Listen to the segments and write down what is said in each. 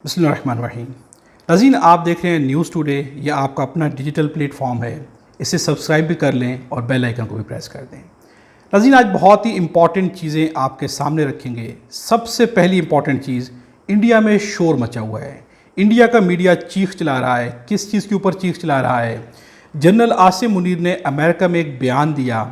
بسم اللہ الرحمن الرحیم۔ ناظرین، آپ دیکھ رہے ہیں نیوز ٹوڈے، یہ آپ کا اپنا ڈیجیٹل پلیٹ فارم ہے، اسے سبسکرائب بھی کر لیں اور بیل آئیکن کو بھی پریس کر دیں۔ ناظرین، آج بہت ہی امپورٹنٹ چیزیں آپ کے سامنے رکھیں گے۔ سب سے پہلی امپورٹنٹ چیز، انڈیا میں شور مچا ہوا ہے، انڈیا کا میڈیا چیخ چلا رہا ہے۔ کس چیز کے اوپر چیخ چلا رہا ہے؟ جنرل عاصم منیر نے امریکہ میں ایک بیان دیا،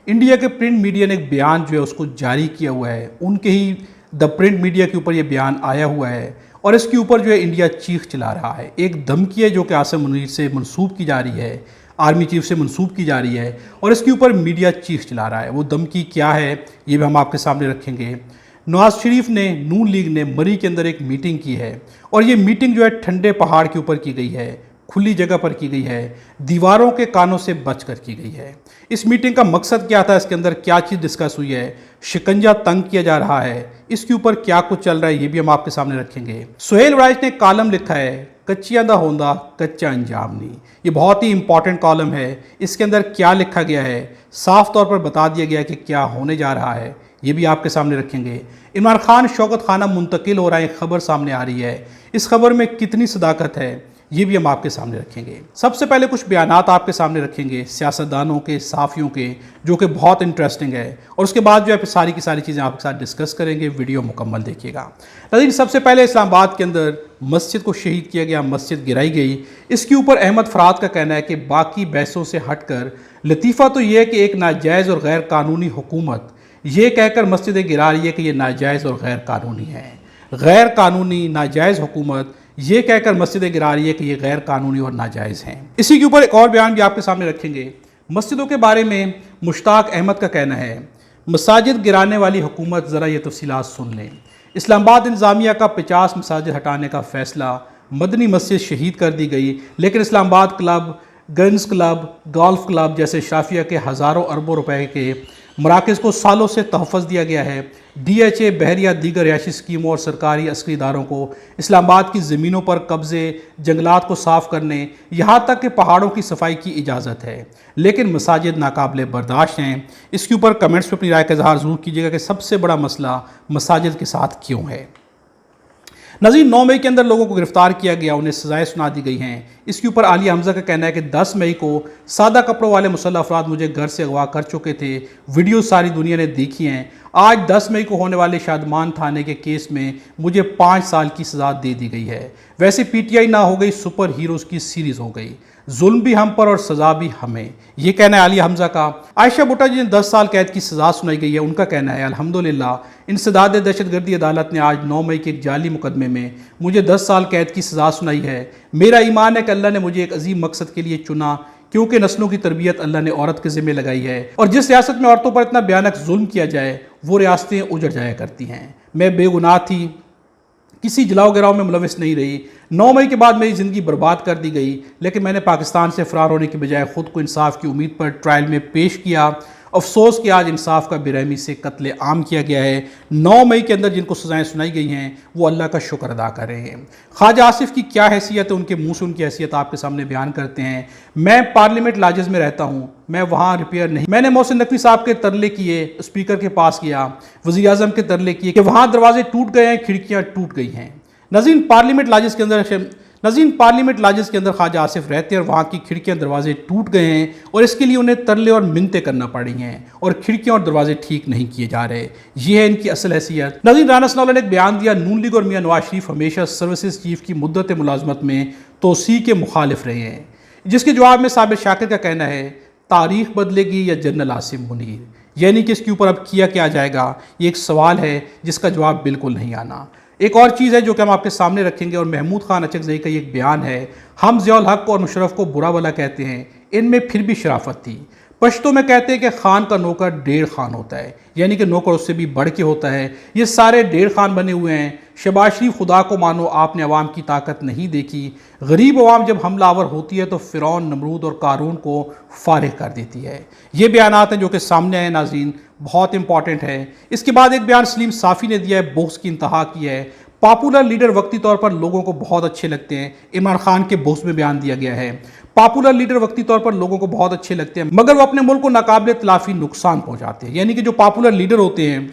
انڈیا کے پرنٹ میڈیا نے ایک بیان جو ہے اس کو جاری کیا ہوا ہے، ان کے ہی دا پرنٹ میڈیا کے اوپر یہ بیان آیا ہوا ہے اور اس کے اوپر جو ہے انڈیا چیخ چلا رہا ہے۔ ایک دھمکی ہے جو کہ عاصم منیر سے منسوب کی جا رہی ہے، آرمی چیف سے منسوب کی جا رہی ہے اور اس کے اوپر میڈیا چیخ چلا رہا ہے۔ وہ دھمکی کیا ہے یہ بھی ہم آپ کے سامنے رکھیں گے۔ نواز شریف نے، نون لیگ نے مری کے اندر ایک میٹنگ کی ہے اور یہ میٹنگ جو ہے ٹھنڈے پہاڑ کے اوپر کی گئی ہے، کھلی جگہ پر کی گئی ہے، دیواروں کے کانوں سے بچ کر کی گئی ہے۔ اس میٹنگ کا مقصد کیا تھا؟ اس کے اندر کیا چیز ڈسکس ہوئی ہے؟ شکنجہ تنگ کیا جا رہا ہے، اس کے اوپر کیا کچھ چل رہا ہے یہ بھی ہم آپ کے سامنے رکھیں گے۔ سہیل رائج نے کالم لکھا ہے، کچیاں دا ہوندا کچا انجام نہیں۔ یہ بہت ہی امپورٹنٹ کالم ہے۔ اس کے اندر کیا لکھا گیا ہے، صاف طور پر بتا دیا گیا کہ کیا ہونے جا رہا ہے، یہ بھی آپ کے سامنے رکھیں گے۔ عمران خان شوکت خانہ منتقل ہو رہا ہے، ایک خبر سامنے آ رہی ہے، اس خبر میں کتنی صداقت ہے یہ بھی ہم آپ کے سامنے رکھیں گے۔ سب سے پہلے کچھ بیانات آپ کے سامنے رکھیں گے سیاستدانوں کے، صحافیوں کے، جو کہ بہت انٹرسٹنگ ہے، اور اس کے بعد جو ہے پھر ساری کی ساری چیزیں آپ کے ساتھ ڈسکس کریں گے۔ ویڈیو مکمل دیکھیے گا۔ ناظرین، سب سے پہلے اسلام آباد کے اندر مسجد کو شہید کیا گیا، مسجد گرائی گئی۔ اس کے اوپر احمد فرات کا کہنا ہے کہ باقی بحثوں سے ہٹ کر لطیفہ تو یہ ہے کہ ایک ناجائز اور غیر قانونی حکومت یہ کہہ کر مسجدیں گرا رہی ہے کہ یہ ناجائز اور غیر قانونی ہے۔ غیر قانونی ناجائز حکومت یہ کہہ کر مسجدیں گرا رہی ہے کہ یہ غیر قانونی اور ناجائز ہیں۔ اسی کے اوپر ایک اور بیان بھی آپ کے سامنے رکھیں گے۔ مسجدوں کے بارے میں مشتاق احمد کا کہنا ہے، مساجد گرانے والی حکومت، ذرا یہ تفصیلات سن لیں۔ اسلام آباد انتظامیہ کا 50 مساجد ہٹانے کا فیصلہ، مدنی مسجد شہید کر دی گئی، لیکن اسلام آباد club, guns club, golf club جیسے شافیہ کے ہزاروں اربوں روپے کے مراکز کو سالوں سے تحفظ دیا گیا ہے۔ ڈی ایچ اے، بحریہ، دیگر رہائشی اسکیموں اور سرکاری عسکری اداروں کو اسلام آباد کی زمینوں پر قبضے، جنگلات کو صاف کرنے، یہاں تک کہ پہاڑوں کی صفائی کی اجازت ہے، لیکن مساجد ناقابل برداشت ہیں۔ اس کے اوپر کمنٹس میں اپنی رائے کا اظہار ضرور کیجیے گا کہ سب سے بڑا مسئلہ مساجد کے ساتھ کیوں ہے۔ ناظرین، 9 مئی کے اندر لوگوں کو گرفتار کیا گیا، انہیں سزائیں سنا دی گئی ہیں۔ اس کے اوپر عالیہ حمزہ کا کہنا ہے کہ 10 مئی کو سادہ کپڑوں والے مسلح افراد مجھے گھر سے اغوا کر چکے تھے، ویڈیو ساری دنیا نے دیکھی ہیں۔ آج 10 مئی کو ہونے والے شادمان تھانے کے کیس میں مجھے 5 سال کی سزا دے دی گئی ہے۔ ویسے پی ٹی آئی نہ ہو گئی، سپر ہیروز کی سیریز ہو گئی، ظلم بھی ہم پر اور سزا بھی ہمیں، یہ کہنا ہے عالیہ حمزہ کا۔ عائشہ بھٹہ جنہیں 10 سال قید کی سزا سنائی گئی ہے، ان کا کہنا ہے الحمدللہ انسداد دہشت گردی عدالت نے آج 9 مئی کے ایک جعلی مقدمے میں مجھے 10 سال قید کی سزا سنائی ہے۔ میرا ایمان ہے کہ اللہ نے مجھے ایک عظیم مقصد کے لیے چنا، کیونکہ نسلوں کی تربیت اللہ نے عورت کے ذمہ لگائی ہے، اور جس ریاست میں عورتوں پر اتنا بھیانک ظلم کیا جائے وہ ریاستیں اجڑ جایا کرتی ہیں۔ میں بے گناہ تھی، کسی جلاؤ گراؤ میں ملوث نہیں رہی۔ 9 مئی کے بعد میری زندگی برباد کر دی گئی، لیکن میں نے پاکستان سے فرار ہونے کی بجائے خود کو انصاف کی امید پر ٹرائل میں پیش کیا۔ افسوس کہ آج انصاف کا بے رحمی سے قتل عام کیا گیا ہے۔ 9 مئی کے اندر جن کو سزائیں سنائی گئی ہیں وہ اللہ کا شکر ادا کر رہے ہیں۔ خواجہ آصف کی کیا حیثیت ہے، ان کے منہ سے ان کی حیثیت آپ کے سامنے بیان کرتے ہیں۔ میں پارلیمنٹ لاجز میں رہتا ہوں، میں وہاں ریپیئر نہیں، میں نے محسن نقوی صاحب کے ترلے کیے، اسپیکر کے پاس گیا، وزیر اعظم کے ترلے کیے کہ وہاں دروازے ٹوٹ گئے ہیں، کھڑکیاں ٹوٹ گئی ہیں۔ ناظرین، پارلیمنٹ لاجز کے اندر خواجہ آصف رہتے ہیں اور وہاں کی کھڑکیاں دروازے ٹوٹ گئے ہیں، اور اس کے لیے انہیں ترلے اور منتیں کرنا پڑی ہیں، اور کھڑکیاں اور دروازے ٹھیک نہیں کیے جا رہے۔ یہ ہے ان کی اصل حیثیت۔ ناظرین، رانا ثناء اللہ نے ایک بیان دیا، نون لیگ اور میاں نواز شریف ہمیشہ سروسز چیف کی مدت ملازمت میں توسیع کے مخالف رہے ہیں، جس کے جواب میں صابر شاکر کا کہنا ہے تاریخ بدلے گی یا جنرل عاصم منیر، یعنی کہ اس کے اوپر اب کیا جائے گا، یہ ایک سوال ہے جس کا جواب بالکل نہیں آنا۔ ایک اور چیز ہے جو کہ ہم آپ کے سامنے رکھیں گے، اور محمود خان اچکزئی کا یہ ایک بیان ہے، ہم ضیاء الحق اور مشرف کو برا بھلا کہتے ہیں، ان میں پھر بھی شرافت تھی۔ پشتوں میں کہتے ہیں کہ خان کا نوکر 1.5 خان ہوتا ہے، یعنی کہ نوکر اس سے بھی بڑھ کے ہوتا ہے۔ یہ سارے 1.5 خان بنے ہوئے ہیں۔ شہباز شریف، خدا کو مانو، آپ نے عوام کی طاقت نہیں دیکھی۔ غریب عوام جب حملہ آور ہوتی ہے تو فرعون، نمرود اور قارون کو فارغ کر دیتی ہے۔ یہ بیانات ہیں جو کہ سامنے آئے ناظرین، بہت امپورٹنٹ ہے۔ اس کے بعد ایک بیان سلیم صافی نے دیا ہے، بغض کی انتہا کی ہے۔ پاپولر لیڈر وقتی طور پر لوگوں کو بہت اچھے لگتے ہیں، عمران خان کے بغض میں بیان دیا گیا ہے۔ پاپولر لیڈر وقتی طور پر لوگوں کو بہت اچھے لگتے ہیں، مگر وہ اپنے ملک کو ناقابل تلافی نقصان پہنچاتے ہیں، یعنی کہ جو پاپولر لیڈر ہوتے ہیں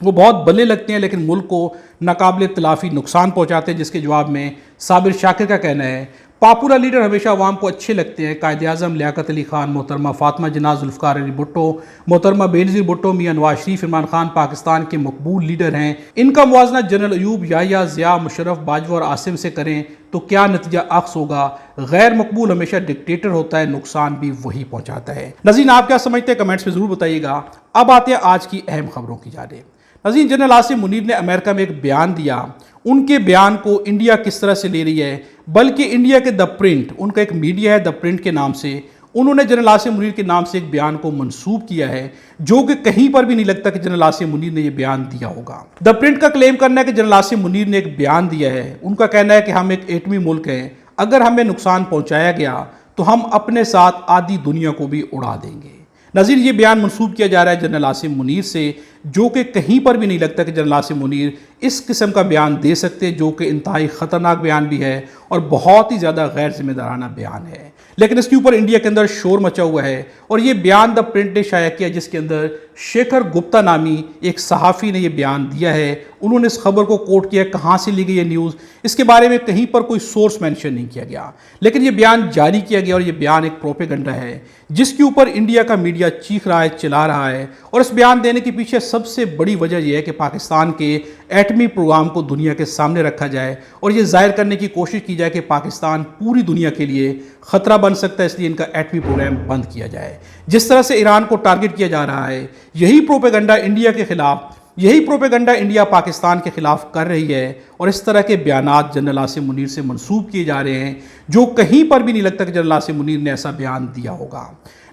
وہ بہت بلے لگتے ہیں لیکن ملک کو ناقابل تلافی نقصان پہنچاتے ہیں، جس کے جواب میں صابر شاکر کا کہنا ہے پاپولر لیڈر ہمیشہ عوام کو اچھے لگتے ہیں۔ قائد اعظم لیاقت علی خان، محترمہ فاطمہ جناح ذوالفقار علی بھٹو، محترمہ بینظیر بھٹو، میاں نواز شریف، عمران خان پاکستان کے مقبول لیڈر ہیں۔ ان کا موازنہ جنرل ایوب، یحییٰ، ضیاء، مشرف، باجوہ اور عاصم سے کریں تو کیا نتیجہ عکس ہوگا؟ غیر مقبول ہمیشہ ڈکٹیٹر ہوتا ہے، نقصان بھی وہی پہنچاتا ہے۔ ناظرین، آپ کیا سمجھتے ہیں؟ کمنٹس میں ضرور بتائیے گا۔ اب آتے ہیں آج کی اہم خبروں کی جانب۔ ناظرین، جنرل عاصم منیر نے امریکہ میں ایک بیان دیا۔ ان کے بیان کو انڈیا کس طرح سے لے رہی ہے، بلکہ انڈیا کے دا پرنٹ، ان کا ایک میڈیا ہے دا پرنٹ کے نام سے، انہوں نے جنرل عاصم منیر کے نام سے ایک بیان کو منسوب کیا ہے، جو کہ کہیں پر بھی نہیں لگتا کہ جنرل عاصم منیر نے یہ بیان دیا ہوگا۔ دا پرنٹ کا کلیم کرنا ہے کہ جنرل عاصم منیر نے ایک بیان دیا ہے۔ ان کا کہنا ہے کہ ہم ایک ایٹمی ملک ہیں، اگر ہمیں نقصان پہنچایا گیا تو ہم اپنے ساتھ آدھی دنیا کو بھی اڑا دیں گے۔ ناظرین، یہ بیان منسوب کیا جا رہا ہے جنرل عاصم منیر سے، جو کہ کہیں پر بھی نہیں لگتا کہ جنرل عاصم منیر اس قسم کا بیان دے سکتے، جو کہ انتہائی خطرناک بیان بھی ہے اور بہت ہی زیادہ غیر ذمہ دارانہ بیان ہے۔ لیکن اس کے اوپر انڈیا کے اندر شور مچا ہوا ہے، اور یہ بیان دا پرنٹ نے شائع کیا، جس کے اندر شیکھر گپتا نامی ایک صحافی نے یہ بیان دیا ہے۔ انہوں نے اس خبر کو کوٹ کیا، کہاں سے لی گئی یہ نیوز، اس کے بارے میں کہیں پر کوئی سورس مینشن نہیں کیا گیا، لیکن یہ بیان جاری کیا گیا، اور یہ بیان ایک پروپیگنڈا ہے جس کے اوپر انڈیا کا میڈیا چیخ رہا ہے، چلا رہا ہے۔ اور اس بیان دینے کے پیچھے سب سے بڑی وجہ یہ ہے کہ پاکستان کے ایٹمی پروگرام کو دنیا کے سامنے رکھا جائے، اور یہ ظاہر کرنے کی کوشش کی جائے کہ پاکستان پوری دنیا کے لیے خطرہ بن سکتا ہے، اس لیے ان کا ایٹمی پروگرام بند کیا جائے۔ جس طرح سے ایران کو ٹارگٹ کیا جا رہا ہے، یہی پروپیگنڈا انڈیا کے خلاف، یہی پروپیگنڈا انڈیا پاکستان کے خلاف کر رہی ہے، اور اس طرح کے بیانات جنرل عاصم منیر سے منسوب کیے جا رہے ہیں، جو کہیں پر بھی نہیں لگتا کہ جنرل عاصم منیر نے ایسا بیان دیا ہوگا۔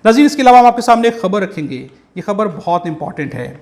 ناظرین، اس کے علاوہ ہم آپ کے سامنے ایک خبر رکھیں گے، یہ خبر بہت امپورٹنٹ ہے۔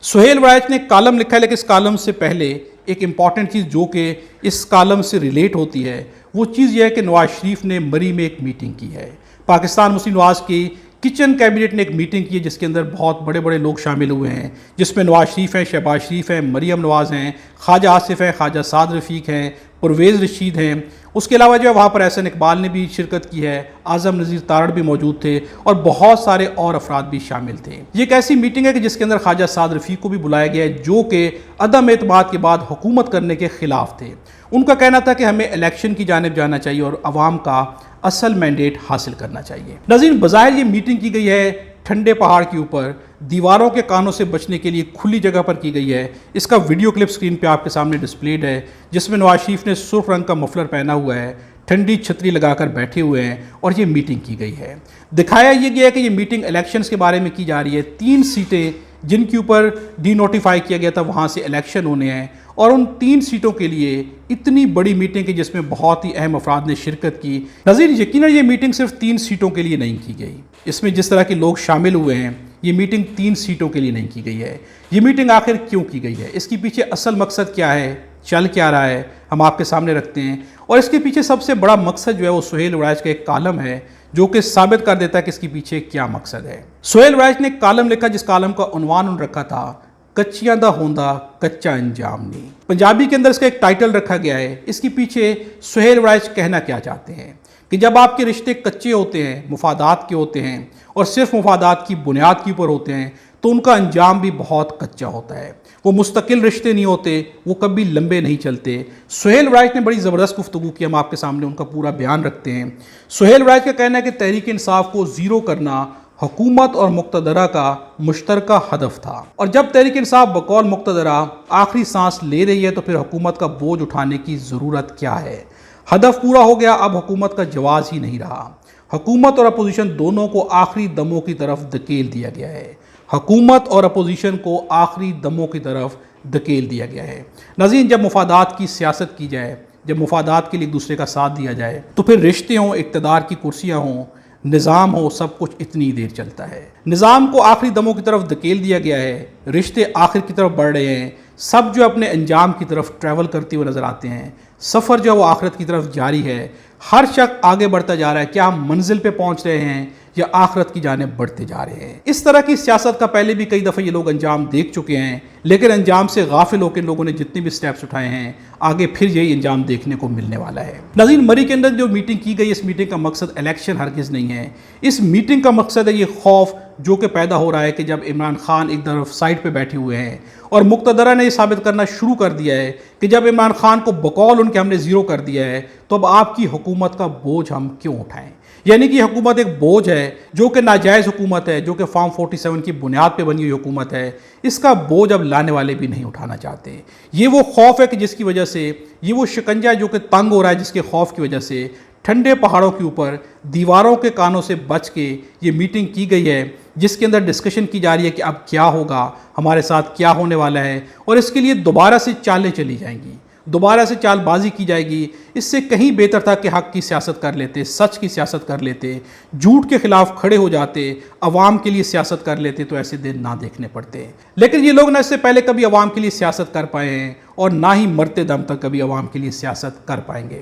سہیل ورائچ نے کالم لکھا ہے، لیکن اس کالم سے پہلے ایک امپورٹنٹ چیز جو کہ اس کالم سے ریلیٹ ہوتی ہے، وہ چیز یہ ہے کہ نواز شریف نے مری میں ایک میٹنگ کی ہے۔ پاکستان مسلم نواز کی کچن کیبنٹ نے ایک میٹنگ کی ہے، جس کے اندر بہت بڑے بڑے لوگ شامل ہوئے ہیں، جس میں نواز شریف ہیں، شہباز شریف ہیں، مریم نواز ہیں، خواجہ آصف ہیں، خواجہ سعد رفیق ہیں، پرویز رشید ہیں۔ اس کے علاوہ جو ہے وہاں پر احسن اقبال نے بھی شرکت کی ہے، اعظم نذیر تارڑ بھی موجود تھے، اور بہت سارے اور افراد بھی شامل تھے۔ یہ ایک ایسی میٹنگ ہے کہ جس کے اندر خواجہ سعد رفیق کو بھی بلایا گیا ہے، جو کہ عدم اعتماد کے بعد حکومت کرنے کے خلاف تھے۔ ان کا کہنا تھا کہ ہمیں الیکشن کی جانب جانا چاہیے اور عوام کا اصل مینڈیٹ حاصل کرنا چاہیے۔ ناظرین، بظاہر یہ میٹنگ کی گئی ہے ٹھنڈے پہاڑ کے اوپر، دیواروں کے کانوں سے بچنے کے لیے کھلی جگہ پر کی گئی ہے۔ اس کا ویڈیو کلپ سکرین پہ آپ کے سامنے ڈسپلیڈ ہے، جس میں نواز شریف نے سرخ رنگ کا مفلر پہنا ہوا ہے، ٹھنڈی چھتری لگا کر بیٹھے ہوئے ہیں، اور یہ میٹنگ کی گئی ہے۔ دکھایا یہ گیا ہے کہ یہ میٹنگ الیکشنز کے بارے میں کی جا رہی ہے۔ 3 سیٹیں جن کے اوپر ڈی نوٹیفائی کیا گیا تھا، وہاں سے الیکشن ہونے ہیں، اور ان 3 سیٹوں کے لیے اتنی بڑی میٹنگ ہے جس میں بہت ہی اہم افراد نے شرکت کی۔ ناظرین، یقیناً یہ میٹنگ صرف 3 سیٹوں کے لیے نہیں کی گئی، اس میں جس طرح کے لوگ شامل ہوئے ہیں، یہ میٹنگ 3 سیٹوں کے لیے نہیں کی گئی ہے۔ یہ میٹنگ آخر کیوں کی گئی ہے، اس کے پیچھے اصل مقصد کیا ہے، چل کیا رہا ہے، ہم آپ کے سامنے رکھتے ہیں۔ اور اس کے پیچھے سب سے بڑا مقصد جو ہے وہ سہیل ورائچ کا ایک کالم ہے، جو کہ ثابت کر دیتا ہے کہ اس کے پیچھے کیا مقصد ہے۔ سہیل ورائچ نے ایک کالم لکھا، جس کالم کا عنوان انہوں نے رکھا تھا کچیاں دا ہوندا کچا انجام نہیں۔ پنجابی کے اندر اس کا ایک ٹائٹل رکھا گیا ہے۔ اس کے پیچھے سہیل ورائچ کہنا کیا چاہتے ہیں کہ جب آپ کے رشتے کچے ہوتے ہیں، مفادات کے ہوتے ہیں، اور صرف مفادات کی بنیاد کے اوپر ہوتے ہیں، تو ان کا انجام بھی بہت کچا ہوتا ہے۔ وہ مستقل رشتے نہیں ہوتے، وہ کبھی لمبے نہیں چلتے۔ سہیل ورائچ نے بڑی زبردست گفتگو کی، ہم آپ کے سامنے ان کا پورا بیان رکھتے ہیں۔ سہیل ورائچ کا کہنا ہے کہ تحریک انصاف کو زیرو کرنا حکومت اور مقتدرہ کا مشترکہ ہدف تھا، اور جب تحریک انصاف بقول مقتدرہ آخری سانس لے رہی ہے تو پھر حکومت کا بوجھ اٹھانے کی ضرورت کیا ہے؟ ہدف پورا ہو گیا، اب حکومت کا جواز ہی نہیں رہا۔ حکومت اور اپوزیشن دونوں کو آخری دموں کی طرف دھکیل دیا گیا ہے۔ حکومت اور اپوزیشن کو آخری دموں کی طرف دھکیل دیا گیا ہے۔ ناظرین، جب مفادات کی سیاست کی جائے، جب مفادات کے لیے ایک دوسرے کا ساتھ دیا جائے، تو پھر رشتے ہوں، اقتدار کی کرسیاں ہوں، نظام ہو، سب کچھ اتنی دیر چلتا ہے۔ نظام کو آخری دموں کی طرف دھکیل دیا گیا ہے، رشتے آخر کی طرف بڑھ رہے ہیں، سب جو اپنے انجام کی طرف ٹریول کرتے ہوئے نظر آتے ہیں، سفر جو وہ آخرت کی طرف جاری ہے، ہر شخص آگے بڑھتا جا رہا ہے۔ کیا ہم منزل پہ پہنچ رہے ہیں، یا آخرت کی جانب بڑھتے جا رہے ہیں۔ اس طرح کی سیاست کا پہلے بھی کئی دفعہ یہ لوگ انجام دیکھ چکے ہیں، لیکن انجام سے غافل ہو کے لوگوں نے جتنے بھی سٹیپس اٹھائے ہیں آگے پھر یہی انجام دیکھنے کو ملنے والا ہے۔ ناظرین، مری کے اندر جو میٹنگ کی گئی، اس میٹنگ کا مقصد الیکشن ہرگز نہیں ہے۔ اس میٹنگ کا مقصد ہے یہ خوف جو کہ پیدا ہو رہا ہے کہ جب عمران خان ایک طرف سائٹ پہ بیٹھے ہوئے ہیں اور مقتدرہ نے یہ ثابت کرنا شروع کر دیا ہے کہ جب عمران خان کو بقول ان کے ہم نے زیرو کر دیا ہے تو اب آپ کی حکومت کا بوجھ ہم کیوں اٹھائیں؟ یعنی کہ یہ حکومت ایک بوجھ ہے جو کہ ناجائز حکومت ہے، جو کہ فارم 47 کی بنیاد پہ بنی ہوئی حکومت ہے، اس کا بوجھ اب لانے والے بھی نہیں اٹھانا چاہتے۔ یہ وہ خوف ہے کہ جس کی وجہ سے، یہ وہ شکنجہ ہے جو کہ تنگ ہو رہا ہے، جس کے خوف کی وجہ سے ٹھنڈے پہاڑوں کے اوپر دیواروں کے کانوں سے بچ کے یہ میٹنگ کی گئی ہے، جس کے اندر ڈسکشن کی جا رہی ہے کہ اب کیا ہوگا، ہمارے ساتھ کیا ہونے والا ہے، اور اس کے لیے دوبارہ سے چالیں چلی جائیں گی، دوبارہ سے چال بازی کی جائے گی۔ اس سے کہیں بہتر تھا کہ حق کی سیاست کر لیتے، سچ کی سیاست کر لیتے، جھوٹ کے خلاف کھڑے ہو جاتے، عوام کے لیے سیاست کر لیتے تو ایسے دن نہ دیکھنے پڑتے۔ لیکن یہ لوگ نہ اس سے پہلے کبھی عوام کے لیے سیاست کر پائے ہیں اور نہ ہی مرتے دم تک کبھی عوام کے لیے سیاست کر پائیں گے۔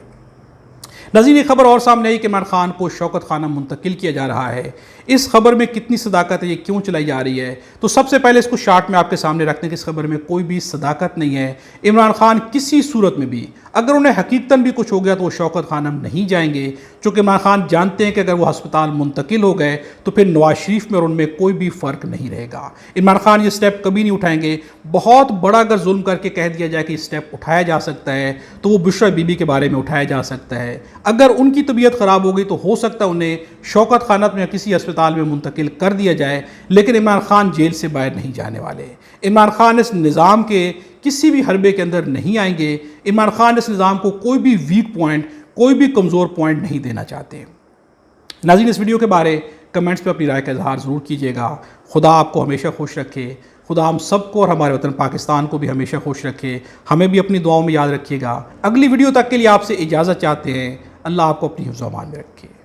ناظرین، یہ خبر اور سامنے آئی کہ عمران خان کو شوکت خانہ منتقل کیا جا رہا ہے۔ اس خبر میں کتنی صداقت ہے، یہ کیوں چلائی جا رہی ہے؟ تو سب سے پہلے اس کو شارٹ میں آپ کے سامنے رکھنے کی، اس خبر میں کوئی بھی صداقت نہیں ہے۔ عمران خان کسی صورت میں بھی اگر انہیں حقیقتاً بھی کچھ ہو گیا تو وہ شوکت خانہ نہیں جائیں گے، چونکہ عمران خان جانتے ہیں کہ اگر وہ ہسپتال منتقل ہو گئے تو پھر نواز شریف میں اور ان میں کوئی بھی فرق نہیں رہے گا۔ عمران خان یہ سٹیپ کبھی نہیں اٹھائیں گے۔ بہت بڑا اگر ظلم کر کے کہہ دیا جائے کہ یہ سٹیپ اٹھایا جا سکتا ہے تو وہ بشرا بی بی کے بارے میں اٹھایا جا سکتا ہے۔ اگر ان کی طبیعت خراب ہو گئی تو ہو سکتا ہے انہیں شوکت خانہ میں یا کسی ہسپتال میں منتقل کر دیا جائے، لیکن عمران خان جیل سے باہر نہیں جانے والے۔ عمران خان اس نظام کے کسی بھی حربے کے اندر نہیں آئیں گے۔ عمران خان اس نظام کو کوئی بھی ویک پوائنٹ، کوئی بھی کمزور پوائنٹ نہیں دینا چاہتے۔ ناظرین، اس ویڈیو کے بارے کمنٹس پہ اپنی رائے کا اظہار ضرور کیجیے گا۔ خدا آپ کو ہمیشہ خوش رکھے، خدا ہم سب کو اور ہمارے وطن پاکستان کو بھی ہمیشہ خوش رکھے۔ ہمیں بھی اپنی دعاؤں میں یاد رکھیے گا۔ اگلی ویڈیو تک کے لیے آپ سے اجازت چاہتے ہیں۔ اللہ آپ کو اپنی حفظ و امان میں رکھے۔